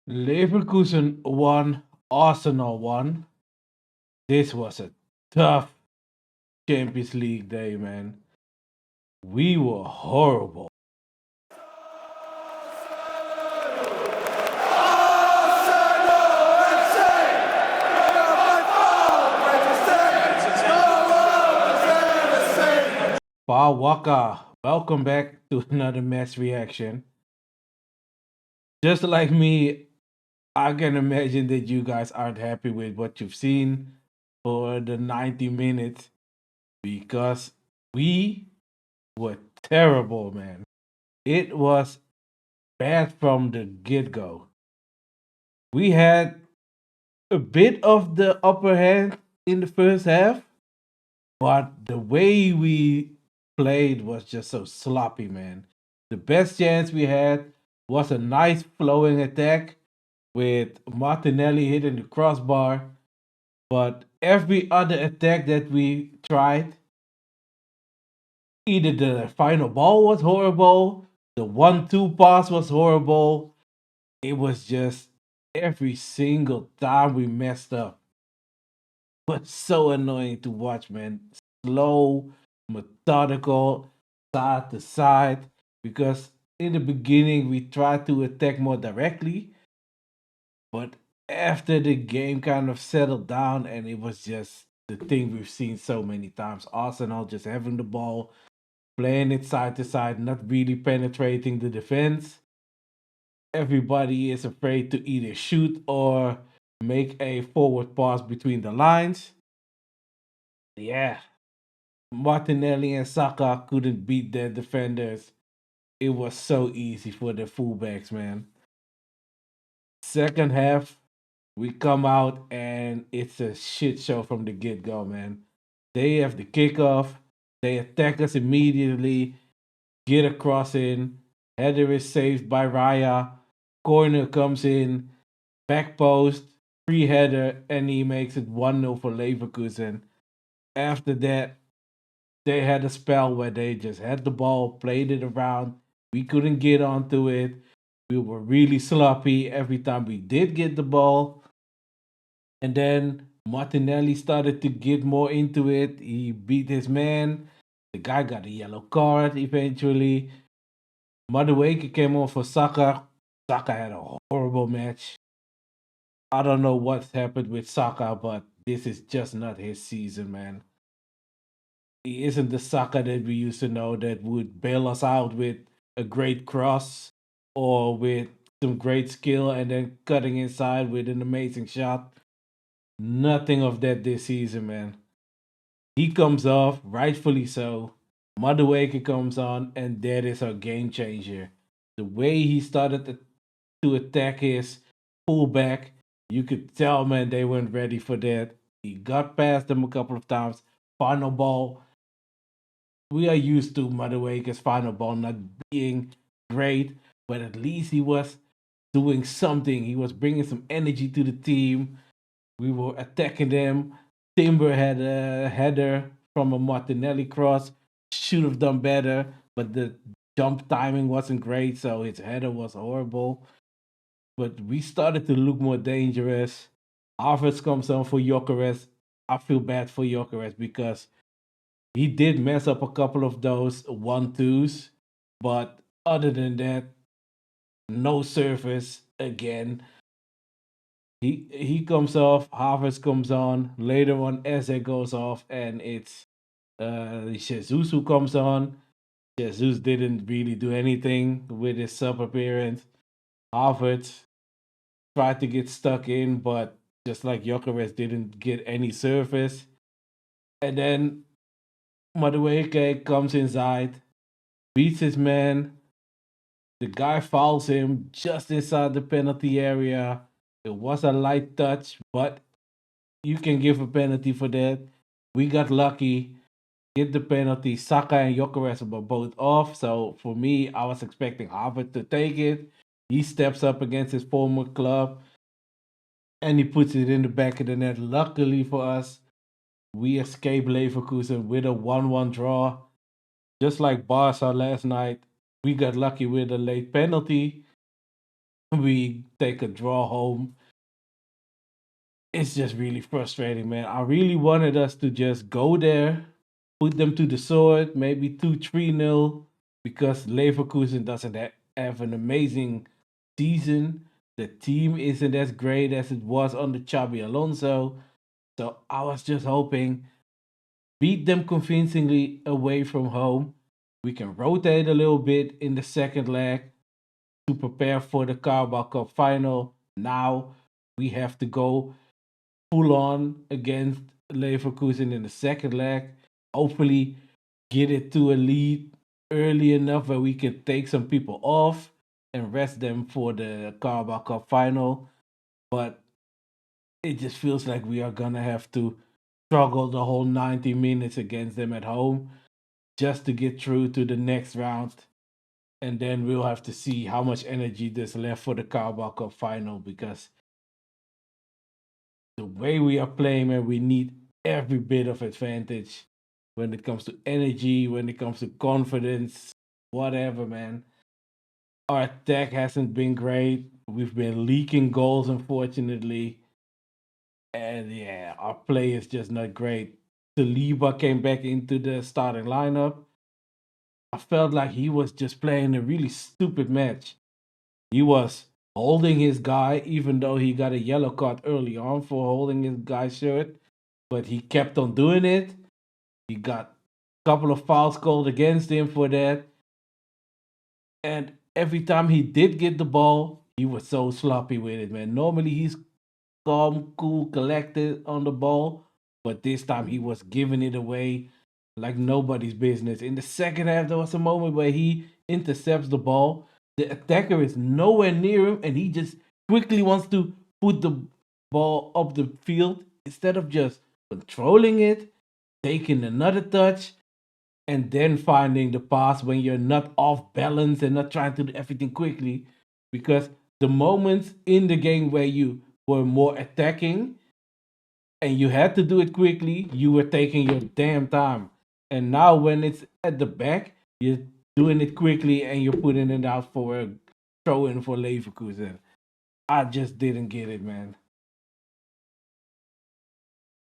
Leverkusen won, Arsenal won. This was a tough Champions League day, man. We were horrible. Paul Walker, welcome back to another match reaction. Just like me, I can imagine that you guys aren't happy with what you've seen for the 90 minutes because we were terrible, man. It was bad from the get go. We had a bit of the upper hand in the first half, but the way we played was just so sloppy, man. The best chance we had was a nice flowing attack with Martinelli hitting the crossbar, but every other attack that we tried, either the final ball was horrible, the 1-2 pass was horrible. It was just every single time we messed up. Was so annoying to watch, man. Slow, methodical, side to side. Because in the beginning we tried to attack more directly, but after the game kind of settled down and it was just the thing we've seen so many times. Arsenal just having the ball, playing it side to side, not really penetrating the defense. Everybody is afraid to either shoot or make a forward pass between the lines. Yeah, Martinelli and Saka couldn't beat their defenders. It was so easy for the fullbacks, man. Second half, we come out and it's a shit show from the get go, man. They have the kickoff, they attack us immediately, get a cross in, header is saved by Raya, corner comes in, back post, free header, and he makes it 1-0 for Leverkusen. After that, they had a spell where they just had the ball, played it around. We couldn't get onto it. We were really sloppy every time we did get the ball. And then Martinelli started to get more into it. He beat his man. The guy got a yellow card eventually. Madueke came on for Saka. Saka had a horrible match. I don't know what's happened with Saka, but this is just not his season, man. He isn't the Saka that we used to know that would bail us out with a great cross or with some great skill and then cutting inside with an amazing shot. Nothing of that this season, man. He comes off, rightfully so. Madueke comes on, and that is our game changer. The way he started to attack his fullback, you could tell, man, they weren't ready for that. He got past them a couple of times. Final ball, we are used to Madueke's final ball not being great, but at least he was doing something. He was bringing some energy to the team. We were attacking them. Timber had a header from a Martinelli cross. Should have done better, but the jump timing wasn't great, so his header was horrible. But we started to look more dangerous. Havertz comes on for Gyökeres. I feel bad for Gyökeres because he did mess up a couple of those 1-2s, but other than that, no surface again. He comes off, Havertz comes on. Later on, Eze goes off, and it's Jesus who comes on. Jesus didn't really do anything with his sub appearance. Havertz tried to get stuck in, but just like Gyökeres didn't get any surface. And then Madueke comes inside, beats his man. The guy fouls him just inside the penalty area. It was a light touch, but you can give a penalty for that. We got lucky, get the penalty. Saka and Gyökeres were both off, so for me, I was expecting Harvard to take it. He steps up against his former club, and he puts it in the back of the net. Luckily for us, we escape Leverkusen with a 1-1 draw. Just like Barca last night, we got lucky with a late penalty. we take a draw home. It's just really frustrating, man. I really wanted us to just go there, put them to the sword, maybe 2-3-0, because Leverkusen doesn't have an amazing season. The team isn't as great as it was under Xabi Alonso. So I was just hoping beat them convincingly away from home. We can rotate a little bit in the second leg to prepare for the Carabao Cup final. Now we have to go full on against Leverkusen in the second leg. Hopefully, get it to a lead early enough where we can take some people off and rest them for the Carabao Cup final. But it just feels like we are gonna have to struggle the whole 90 minutes against them at home just to get through to the next round. And then we'll have to see how much energy there's left for the Carabao Cup final because the way we are playing, man, we need every bit of advantage when it comes to energy, when it comes to confidence, whatever, man. Our attack hasn't been great. We've been leaking goals, unfortunately. And yeah, our play is just not great. Saliba came back into the starting lineup. I felt like he was just playing a really stupid match. He was holding his guy, even though he got a yellow card early on for holding his guy's shirt, but he kept on doing it. He got a couple of fouls called against him for that. And every time he did get the ball, he was so sloppy with it, man. Normally he's calm, cool, collected on the ball, but this time he was giving it away like nobody's business. In the second half, there was a moment where he intercepts the ball. The attacker is nowhere near him, and he just quickly wants to put the ball up the field instead of just controlling it, taking another touch, and then finding the pass when you're not off balance and not trying to do everything quickly. Because the moments in the game where you were more attacking and you had to do it quickly, you were taking your damn time. And now when it's at the back, you're doing it quickly and you're putting it out for a throw in for Leverkusen. I just didn't get it, man.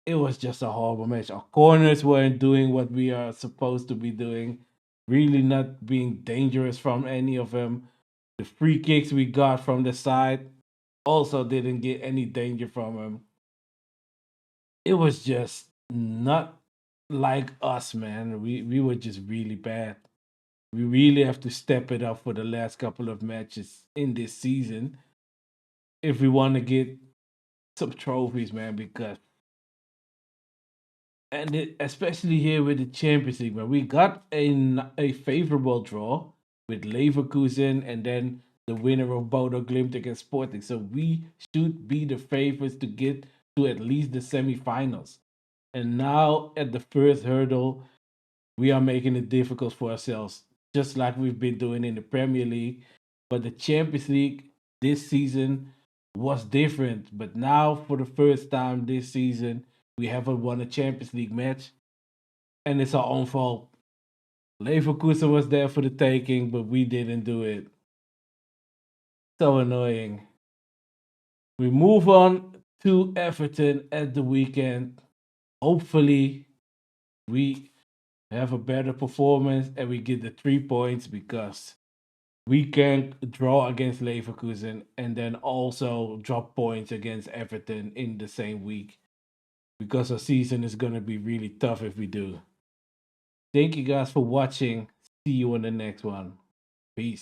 It was just a horrible match. Our corners weren't doing what we are supposed to be doing, really not being dangerous from any of them. The free kicks we got from the side also didn't get any danger from them. It was just not like us, man. We were just really bad. We really have to step it up for the last couple of matches in this season if we want to get some trophies, man. Because especially here with the Champions League, man, we got a favorable draw with Leverkusen and then the winner of Bodo Glimt against Sporting. So we should be the favorites to get to at least the semifinals. And now at the first hurdle, we are making it difficult for ourselves, just like we've been doing in the Premier League. But the Champions League this season was different. But now, for the first time this season, we haven't won a Champions League match, and it's our own fault. Leverkusen was there for the taking, but we didn't do it. So annoying. We move on to Everton at the weekend. Hopefully, we have a better performance and we get the 3 points because we can draw against Leverkusen and then also drop points against Everton in the same week because our season is going to be really tough if we do. Thank you guys for watching. See you on the next one. Peace.